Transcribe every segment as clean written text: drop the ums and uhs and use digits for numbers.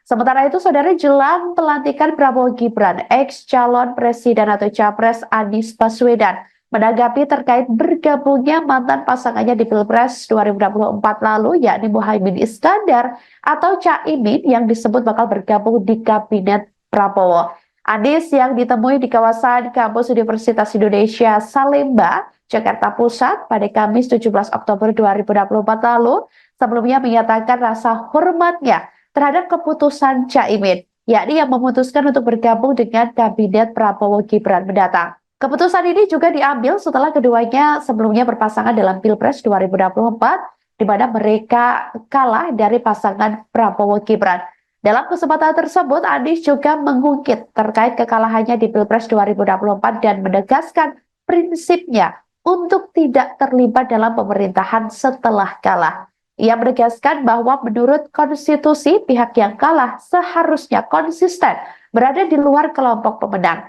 Sementara itu, saudara, jelang pelantikan Prabowo Gibran, ex-calon presiden atau capres Anies Baswedan menanggapi terkait bergabungnya mantan pasangannya di Pilpres 2024 lalu, yakni Muhaimin Iskandar atau Caimin yang disebut bakal bergabung di Kabinet Prabowo. Anies yang ditemui di kawasan kampus Universitas Indonesia Salemba, Jakarta Pusat pada Kamis 17 Oktober 2024 lalu, sebelumnya menyatakan rasa hormatnya terhadap keputusan Caimin, yakni yang memutuskan untuk bergabung dengan Kabinet Prabowo Gibran mendatang. Keputusan ini juga diambil setelah keduanya sebelumnya berpasangan dalam Pilpres 2024, di mana mereka kalah dari pasangan Prabowo Gibran. Dalam kesempatan tersebut, Anies juga mengungkit terkait kekalahannya di Pilpres 2024 dan menegaskan prinsipnya untuk tidak terlibat dalam pemerintahan setelah kalah. Ia menegaskan bahwa menurut konstitusi, pihak yang kalah seharusnya konsisten berada di luar kelompok pemenang.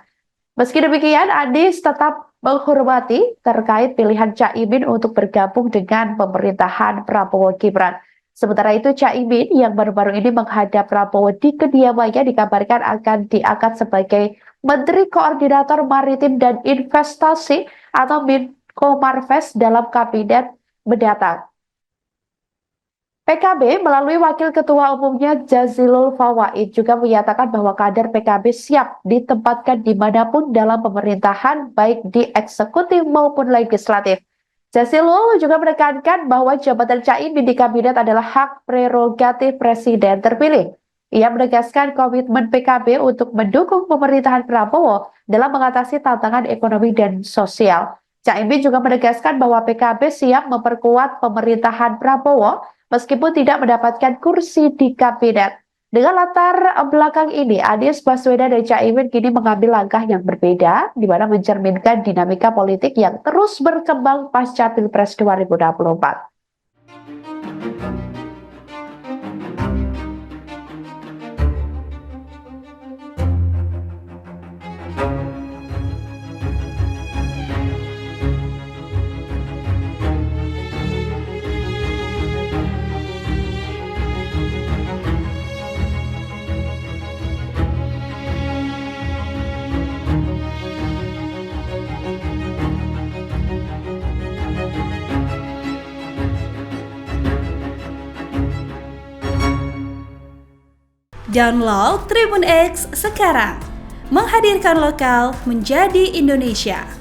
Meski demikian, Anies tetap menghormati terkait pilihan Caimin untuk bergabung dengan pemerintahan Prabowo Gibran. Sementara itu, Caimin yang baru-baru ini menghadap Prabowo di kediamannya dikabarkan akan diangkat sebagai Menteri Koordinator Maritim dan Investasi atau Menko Marves dalam kabinet mendatang. PKB melalui Wakil Ketua Umumnya Jazilul Fawait juga menyatakan bahwa kader PKB siap ditempatkan dimanapun dalam pemerintahan, baik di eksekutif maupun legislatif. Jazilul juga menekankan bahwa jabatan Caimin di kabinet adalah hak prerogatif presiden terpilih. Ia menegaskan komitmen PKB untuk mendukung pemerintahan Prabowo dalam mengatasi tantangan ekonomi dan sosial. Caimin juga menegaskan bahwa PKB siap memperkuat pemerintahan Prabowo meskipun tidak mendapatkan kursi di kabinet. Dengan latar belakang ini, Anies Baswedan dan Caimin kini mengambil langkah yang berbeda, di mana mencerminkan dinamika politik yang terus berkembang pasca Pilpres 2024. Download Tribun X sekarang, menghadirkan lokal menjadi Indonesia.